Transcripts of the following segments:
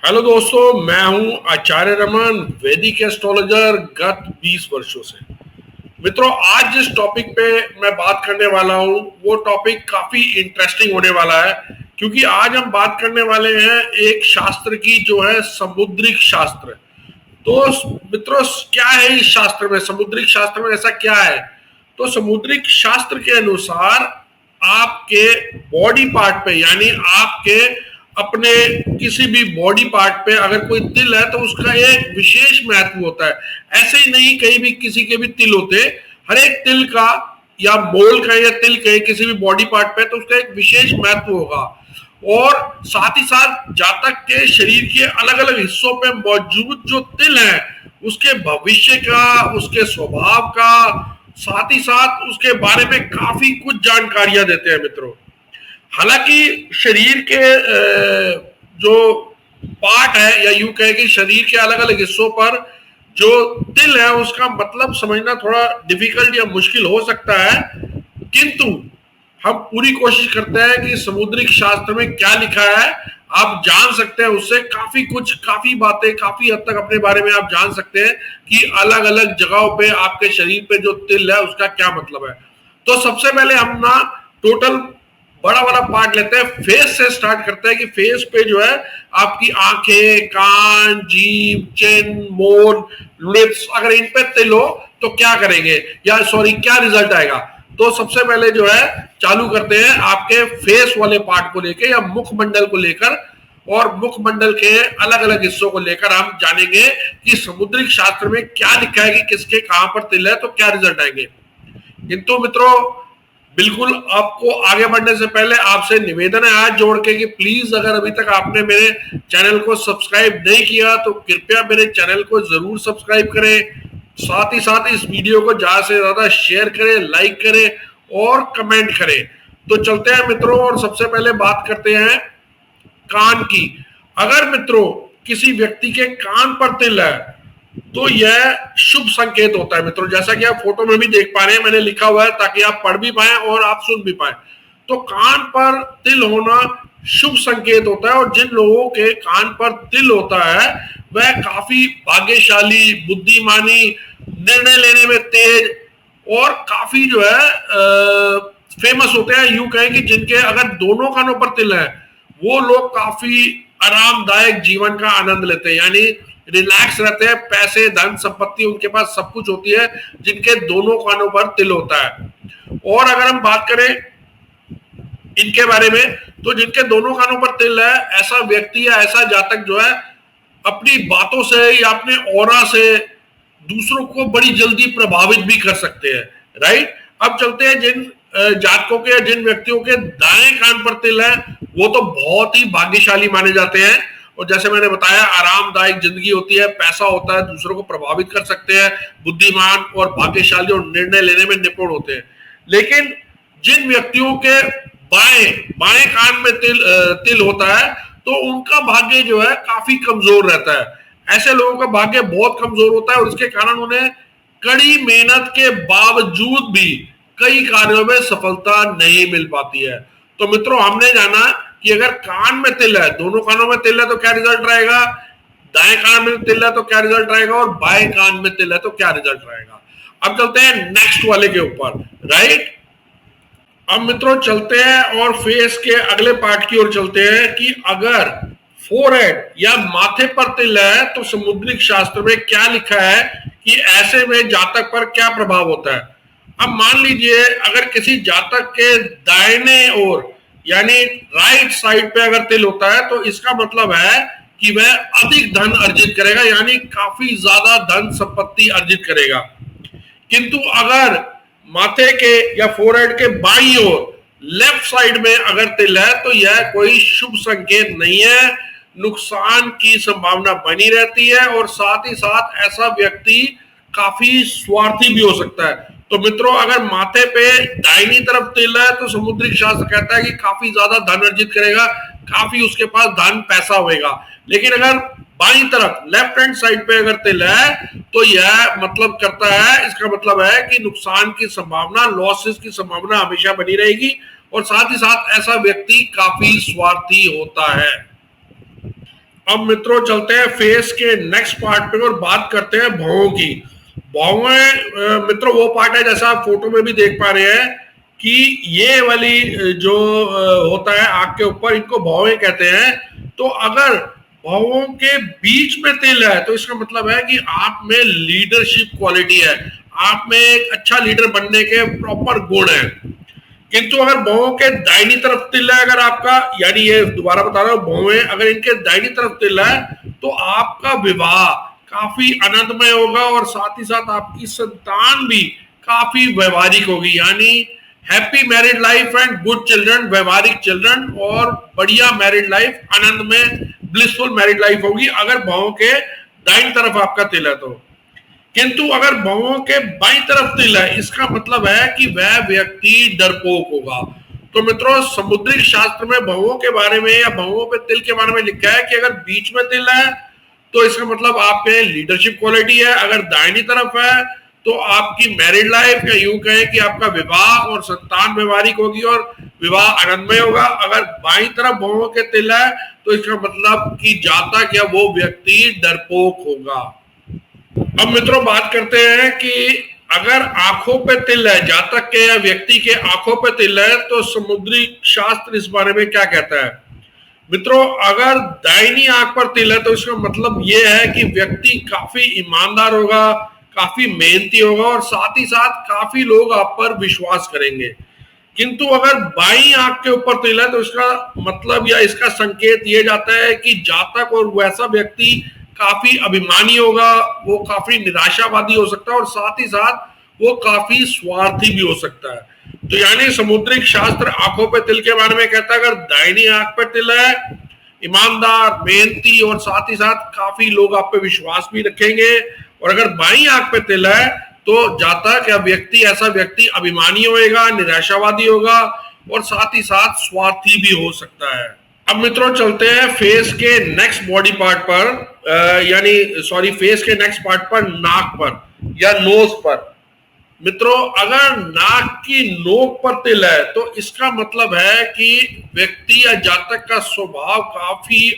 Hello दोस्तों, मैं हूं आचार्य रमन, वैदिक एस्ट्रोलॉजर गत 20 वर्षों से। मित्रों, आज जिस टॉपिक पे मैं बात करने वाला हूं वो टॉपिक काफी इंटरेस्टिंग होने वाला है, क्योंकि आज हम बात करने वाले हैं एक शास्त्र की, जो है समुद्रिक शास्त्र। तो मित्रों, क्या है इस शास्त्र में, समुद्रिक शास्त्र में ऐसा क्या है? तो समुद्रिक शास्त्र के अनुसार आपके बॉडी पार्ट पे, यानी आपके अपने किसी भी बॉडी पार्ट पे अगर कोई तिल है तो उसका एक विशेष महत्व होता है। ऐसे ही नहीं, कहीं भी किसी के भी तिल होते, हर एक तिल का या मोल का या तिल के किसी भी बॉडी पार्ट पे, तो उसका एक विशेष महत्व होगा। और साथ ही साथ जातक के शरीर के अलग अलग हिस्सों पे मौजूद जो तिल है, उसके भविष्य का, उसके स्वभाव का, साथ ही साथ उसके बारे में काफी कुछ जानकारियां देते हैं मित्रों। हालांकि शरीर के जो पार्ट है, या यूं कहे कि शरीर के अलग अलग हिस्सों पर जो तिल है, उसका मतलब समझना थोड़ा डिफिकल्ट या मुश्किल हो सकता है, किंतु हम पूरी कोशिश करते हैं कि समुद्रिक शास्त्र में क्या लिखा है आप जान सकते हैं। उससे काफी कुछ, काफी बातें, काफी हद तक अपने बारे में आप जान सकते हैं कि अलग अलग जगहों पे आपके शरीर पे जो तिल है उसका क्या मतलब है। तो सबसे पहले हम ना टोटल बड़ा बड़ा पार्ट लेते हैं, फेस से स्टार्ट करते हैं कि फेस पे जो है आपकी आंखें, कान, जीभ, चिन, मोन, लिप्स, अगर इन पे तिल हो तो क्या करेंगे, या सॉरी क्या रिजल्ट आएगा। तो सबसे पहले जो है चालू करते हैं आपके फेस वाले पार्ट को लेकर, या मुखमंडल को लेकर, और मुखमंडल के अलग अलग हिस्सों को लेकर हम जानेंगे कि समुद्रिक शास्त्र में क्या लिखा है कि किसके कहां पर तिल है तो क्या रिजल्ट आएंगे। किंतु मित्रों, बिल्कुल आपको आगे बढ़ने से पहले आपसे निवेदन है हाथ जोड़ के कि प्लीज, अगर अभी तक आपने मेरे चैनल को सब्सक्राइब नहीं किया तो कृपया मेरे चैनल को जरूर सब्सक्राइब करें। साथ ही साथ इस वीडियो को ज्यादा से ज्यादा शेयर करें, लाइक करें और कमेंट करें। तो चलते हैं मित्रों, और सबसे पहले बात करते हैं कान की। अगर मित्रों किसी व्यक्ति के कान पर तिल है तो यह शुभ संकेत होता है मित्रों। जैसा कि आप फोटो में भी देख पा रहे हैं, मैंने लिखा हुआ है ताकि आप पढ़ भी पाए और आप सुन भी पाए। तो कान पर तिल होना शुभ संकेत होता है, और जिन लोगों के कान पर तिल होता है वह काफी भाग्यशाली, बुद्धिमानी, निर्णय लेने में तेज और काफी जो है फेमस होते हैं। यूं कहें कि जिनके अगर दोनों कानों पर तिल है वो लोग काफी आरामदायक जीवन का आनंद लेते हैं, यानी रिलैक्स रहते हैं। पैसे, धन संपत्ति उनके पास सब कुछ होती है जिनके दोनों कानों पर तिल होता है। और अगर हम बात करें इनके बारे में, तो जिनके दोनों कानों पर तिल है, ऐसा व्यक्ति या ऐसा जातक जो है अपनी बातों से या अपने ऑरा से दूसरों को बड़ी जल्दी प्रभावित भी कर सकते हैं। राइट, अब चलते हैं जिन जातकों के, जिन व्यक्तियों के दाएं कान पर तिल है वो तो बहुत ही भाग्यशाली माने जाते हैं। और जैसे मैंने बताया, आरामदायक जिंदगी होती है, पैसा होता है, दूसरों को प्रभावित कर सकते हैं, बुद्धिमान और भाग्यशाली और निर्णय लेने में निपुण होते हैं। लेकिन जिन व्यक्तियों के बाएं बाएं कान में तिल होता है तो उनका भाग्य जो है काफी कमजोर रहता है। ऐसे लोगों का भाग्य बहुत कमजोर होता है और इसके कारण उन्हें कड़ी मेहनत के बावजूद भी कई कार्यों में सफलता नहीं मिल पाती है। तो मित्रों, हमने जाना कि अगर कान में तिल है, दोनों कानों में तिल है तो क्या रिजल्ट रहेगा, दाएं कान में तिल है तो क्या रिजल्ट रहेगा, और बाएं कान में तिल है तो क्या रिजल्ट रहेगा। अब चलते हैं नेक्स्ट वाले के ऊपर। राइट, अब मित्रों चलते हैं और फेस के अगले पार्ट की ओर चलते हैं कि अगर फोरहेड या माथे पर तिल है तो समुद्रिक शास्त्र में क्या लिखा है कि ऐसे में जातक पर क्या प्रभाव होता है। अब मान लीजिए अगर किसी जातक के दाहिने ओर, यानी राइट साइड पे अगर तिल होता है तो इसका मतलब है कि वह अधिक धन अर्जित करेगा, यानी काफी ज्यादा धन संपत्ति अर्जित करेगा। किंतु अगर माथे के या फोरहेड के बाईं ओर, लेफ्ट साइड में अगर तिल है तो यह कोई शुभ संकेत नहीं है, नुकसान की संभावना बनी रहती है, और साथ ही साथ ऐसा व्यक्ति काफी स्वार्थी भी हो सकता है। तो मित्रों, अगर माथे पे दाहिनी तरफ तिल है तो समुद्रिक शास्त्र कहता है कि काफी ज्यादा धन अर्जित करेगा, काफी उसके पास धन पैसा होएगा। लेकिन अगर बाईं तरफ, लेफ्ट हैंड साइड पे अगर तिल है तो यह मतलब करता है, इसका मतलब है कि नुकसान की संभावना, लॉसेस की संभावना हमेशा बनी रहेगी, और साथ ही साथ ऐसा व्यक्ति काफी स्वार्थी होता है। अब मित्रों चलते हैं फेस के नेक्स्ट पार्ट पे और बात करते हैं भौं की। भौं मित्रों वो पार्ट है जैसा आप फोटो में भी देख पा रहे हैं कि ये वाली जो होता है आंख के ऊपर, इनको भौं कहते हैं। तो अगर भौं के बीच में तिल है तो इसका मतलब है कि आप में लीडरशिप क्वालिटी है, आप में एक अच्छा लीडर बनने के प्रॉपर गुण है। किंतु अगर भौं के दाहिनी तरफ तिल है अगर आपका, यानी ये दोबारा बता रहा हूं, भौं अगर इनके दाहिनी तरफ तिल है तो आपका विवाह काफी आनंदमय होगा और साथ ही साथ आपकी संतान भी काफी व्यवहारिक होगी, यानी happy married life and good children, व्यवहारिक चिल्ड्रन और बढ़िया मैरिड लाइफ, आनंद में ब्लिसफुल मैरिड लाइफ होगी अगर भौं के दाहिनी तरफ आपका तिल है तो। किंतु अगर भौं के बाईं तरफ तिल है इसका मतलब है कि वह व्यक्ति डरपोक होगा। तो मित्रों समुद्री शास्त्र में भौं के बारे में या भौं पे तिल के बारे में लिखा है कि अगर बीच में तिल है तो इसका मतलब आप में लीडरशिप क्वालिटी है, अगर दाहिनी तरफ है तो आपकी मैरिड लाइफ या यूं कहें कि आपका विवाह और संतान व्यवहारिक होगी और विवाह आनंदमय होगा। अगर बाईं तरफ भौं के तिल है तो इसका मतलब कि जातक या वो व्यक्ति डरपोक होगा। अब मित्रों बात करते हैं कि अगर आंखों पे तिल है, जातक के या व्यक्ति के आंखों पे तिल है तो समुद्री शास्त्र इस बारे में क्या कहता है। मित्रों अगर दाहिनी आंख पर तिल है तो इसका मतलब यह है कि व्यक्ति काफी ईमानदार होगा, काफी मेहनती होगा और साथ ही साथ काफी लोग आप पर विश्वास करेंगे। किंतु अगर बाईं आंख के ऊपर तिल है तो इसका मतलब या इसका संकेत ये जाता है कि जातक और वैसा व्यक्ति काफी अभिमानी होगा, वो काफी निराशावादी हो सकता है और साथ ही साथ वो काफी स्वार्थी भी हो सकता है। तो यानी समुद्रिक शास्त्र आंखों पे तिल के बारे में कहता है अगर दाहिनी आंख पे तिल है, ईमानदार, मेहनती और साथ ही साथ काफी लोग आप पे विश्वास भी रखेंगे। और अगर बाईं आंख पे तिल है तो जातक या व्यक्ति, ऐसा व्यक्ति अभिमानी होएगा, निराशावादी होगा और साथ ही साथ स्वार्थी भी हो सकता है। अब मित्रों चलते हैं फेस के नेक्स्ट बॉडी पार्ट पर, यानी सॉरी फेस के नेक्स्ट पार्ट पर, नाक पर या नोज पर। मित्रों अगर नाक की नोक पर तिल है तो इसका मतलब है कि व्यक्ति या जातक का स्वभाव काफी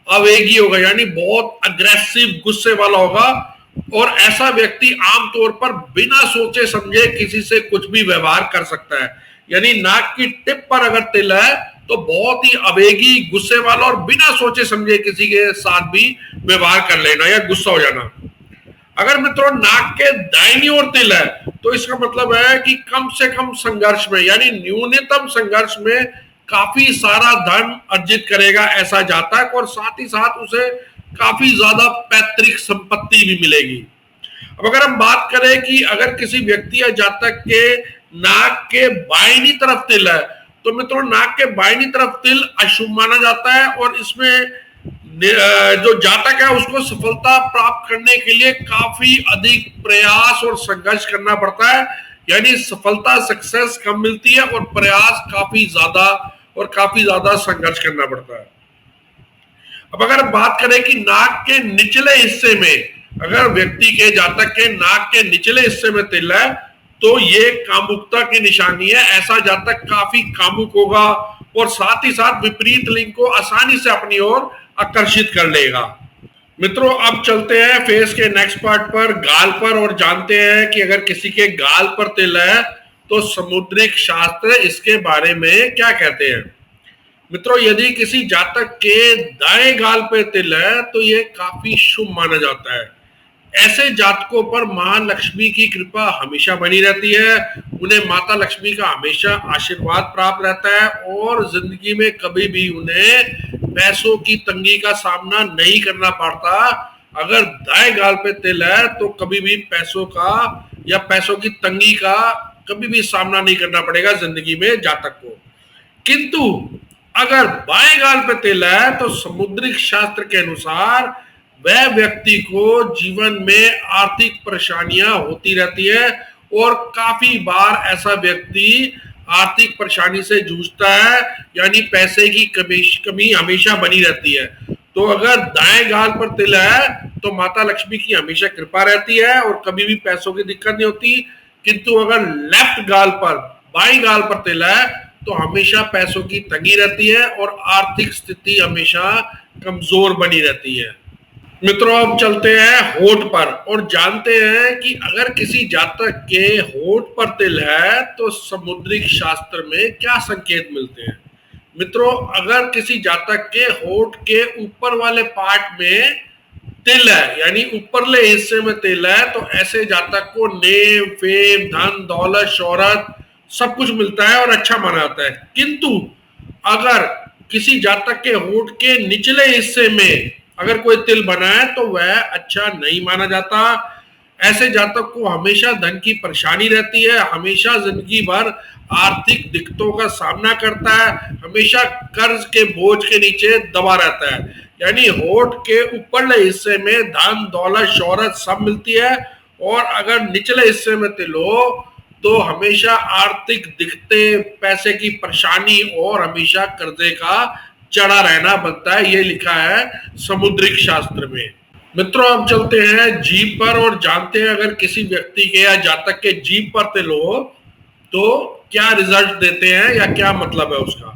आवेगी होगा, यानी बहुत अग्रेसिव, गुस्से वाला होगा और ऐसा व्यक्ति आमतौर पर बिना सोचे समझे किसी से कुछ भी व्यवहार कर सकता है। यानी नाक की टिप पर अगर तिल है तो बहुत ही आवेगी, गुस्से वाला और बिना सोचे समझे किसी के साथ भी व्यवहार कर लेना या गुस्सा हो जाना। अगर मित्रों नाक के दाहिनी ओर तिल है तो इसका मतलब है कि कम से कम संघर्ष में, यानी न्यूनतम संघर्ष में काफी सारा धन अर्जित करेगा ऐसा जातक और साथ ही साथ उसे काफी ज्यादा पैतृक संपत्ति भी मिलेगी। अब अगर हम बात करें कि अगर किसी व्यक्ति या जातक के नाक के बाईनी तरफ तिल है तो मित्रों नाक के बाईनी तरफ तिल अशुभ माना जाता है और इसमें जो जातक है उसको सफलता प्राप्त करने के लिए काफी अधिक प्रयास और संघर्ष करना पड़ता है, यानी सफलता, सक्सेस कम मिलती है और प्रयास काफी ज्यादा संघर्ष करना पड़ता है। अब अगर बात करें कि नाक के निचले हिस्से में, अगर व्यक्ति के, जातक के नाक के निचले हिस्से में तिल है तो ये कामुकता की निशानी है। ऐसा जातक काफी कामुक होगा और साथ ही साथ विपरीत लिंग को आसानी से अपनी ओर आकर्षित कर लेगा। मित्रों अब चलते हैं फेस के नेक्स्ट पार्ट पर, गाल पर, और जानते हैं कि अगर किसी के गाल पर तिल है तो समुद्रिक शास्त्र इसके बारे में क्या कहते हैं। मित्रों यदि किसी जातक के दाएं गाल पे तिल है तो ये काफी शुभ माना जाता है। ऐसे जातकों पर मां लक्ष्मी की कृपा हमेशा बनी रहती है, उन्हें माता लक्ष्मी का हमेशा आशीर्वाद प्राप्त रहता है और जिंदगी में कभी भी उन्हें पैसों की तंगी का सामना नहीं करना पड़ता। अगर दाएं गाल पे तिल है तो कभी भी पैसों का या पैसों की तंगी का कभी भी सामना नहीं करना पड़ेगा जिंदगी में जातक को। किंतु अगर बाएं गाल पे तिल है तो समुद्रिक शास्त्र के अनुसार वह व्यक्ति को जीवन में आर्थिक परेशानियां होती रहती है और काफी बार ऐसा व्यक्ति आर्थिक परेशानी से जूझता है, यानी पैसे की कमी हमेशा बनी रहती है। तो अगर दाएं गाल पर तिल है तो माता लक्ष्मी की हमेशा कृपा रहती है और कभी भी पैसों की दिक्कत नहीं होती। किंतु अगर लेफ्ट गाल पर, बाईं गाल पर तिल है तो हमेशा पैसों की तंगी रहती है और आर्थिक स्थिति हमेशा कमजोर बनी रहती है। मित्रों अब चलते हैं होठ पर और जानते हैं कि अगर किसी जातक के होठ पर तिल है तो समुद्रिक शास्त्र में क्या संकेत मिलते हैं। मित्रों अगर किसी जातक के होठ के ऊपर वाले पार्ट में तिल है यानी ऊपरले हिस्से में तिल है तो ऐसे जातक को नेम फेम धन दौलत शोहरत सब कुछ मिलता है और अच्छा माना जाता है। किंतु अगर किसी जातक के होठ के निचले हिस्से में अगर कोई तिल बना है तो वह अच्छा नहीं माना जाता। ऐसे जातक को हमेशा धन की परेशानी रहती है, हमेशा जिंदगी भर आर्थिक दिक्कतों का सामना करता है, हमेशा कर्ज के बोझ के नीचे दबा रहता है। यानी होठ के ऊपरले हिस्से में धन दौलत शोहरत सब मिलती है और अगर निचले हिस्से में तिल हो तो हमेशा आर्थिक दिक्कतें, पैसे की परेशानी और हमेशा कर्जे का चढ़ा रहना बनता है। ये लिखा है समुद्रिक शास्त्र में। मित्रों अब चलते हैं जीभ पर और जानते हैं अगर किसी व्यक्ति के या जातक के जीभ पर तिल हो तो क्या रिजल्ट देते हैं या क्या मतलब है उसका।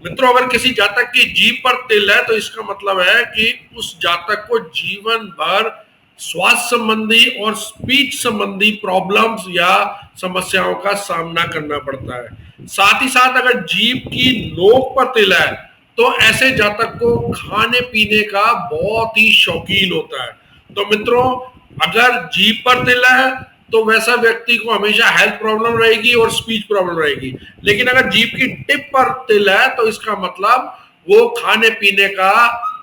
मित्रों अगर किसी जातक की जीभ पर तिल है तो इसका मतलब है कि उस जातक को जीवन भर स्वास्थ्य संबंधी और स्पीच संबंधी प्रॉब्लम्स या समस्याओं का सामना करना पड़ता है। साथ ही साथ अगर जीभ की नोक पर तिल है तो ऐसे जातक को खाने पीने का बहुत ही शौकीन होता है। तो मित्रों अगर जीभ पर तिल है तो वैसा व्यक्ति को हमेशा हेल्थ प्रॉब्लम रहेगी और स्पीच प्रॉब्लम रहेगी। लेकिन अगर जीभ की टिप पर तिल है तो इसका मतलब वो खाने पीने का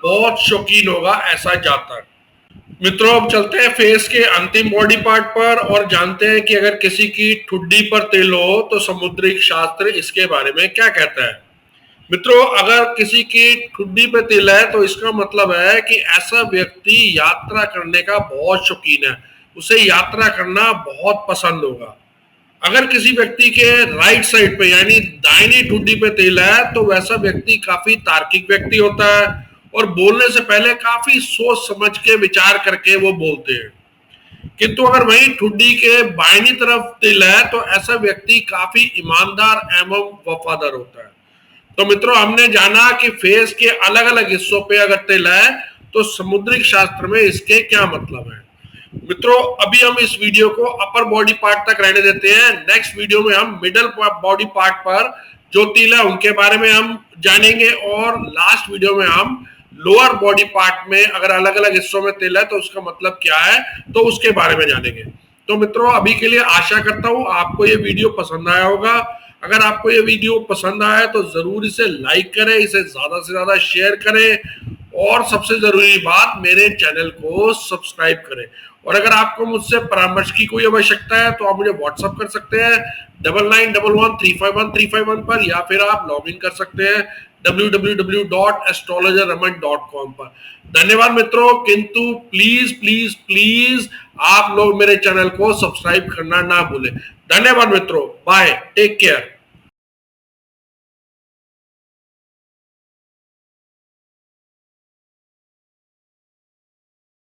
बहुत शौकीन होगा ऐसा जातक। मित्रों अब चलते हैं फेस के अंतिम बॉडी पार्ट पर और जानते हैं कि अगर किसी की ठुड्डी पर तिल हो तो समुद्रिक शास्त्र इसके बारे में क्या कहता है। मित्रों अगर किसी की ठुड्डी पे तिल है तो इसका मतलब है कि ऐसा व्यक्ति यात्रा करने का बहुत शौकीन है, उसे यात्रा करना बहुत पसंद होगा। अगर किसी व्यक्ति के राइट साइड पे यानी दाहिनी ठुड्डी पे तिल है तो वैसा व्यक्ति काफी तार्किक व्यक्ति होता है और बोलने से पहले काफी सोच समझ के विचार करके वो बोलते हैं। किंतु अगर वही ठुड्डी के बाईनी तरफ तिल है तो ऐसा व्यक्ति काफी ईमानदार एवं वफादार होता है। तो मित्रों हमने जाना कि फेस के अलग अलग हिस्सों पे अगर तिल है तो समुद्रिक शास्त्र में इसके क्या मतलब है। मित्रों अभी हम इस वीडियो को अपर बॉडी पार्ट तक रहने देते हैं। नेक्स्ट वीडियो में हम मिडल बॉडी पार्ट पर जो तिल है उनके बारे में हम जानेंगे और लास्ट वीडियो में हम लोअर बॉडी पार्ट में अगर अलग अलग हिस्सों में तिल है तो उसका मतलब क्या है तो उसके बारे में जानेंगे। तो मित्रों अभी के लिए आशा करता हूं आपको ये वीडियो पसंद आया होगा। अगर आपको ये वीडियो पसंद आया तो जरूर इसे लाइक करें, इसे ज्यादा से ज्यादा शेयर करें और सबसे जरूरी बात मेरे चैनल को सब्सक्राइब करें। और अगर आपको मुझसे परामर्श की कोई आवश्यकता है तो आप मुझे व्हाट्सअप कर सकते हैं 9911351351 पर या फिर आप लॉग इन कर सकते हैं www.astrologerraman.com पर। धन्यवाद मित्रों, किंतु प्लीज प्लीज प्लीज आप लोग मेरे चैनल को सब्सक्राइब करना ना भूलें। धन्यवाद मित्रों, बाय, टेक केयर।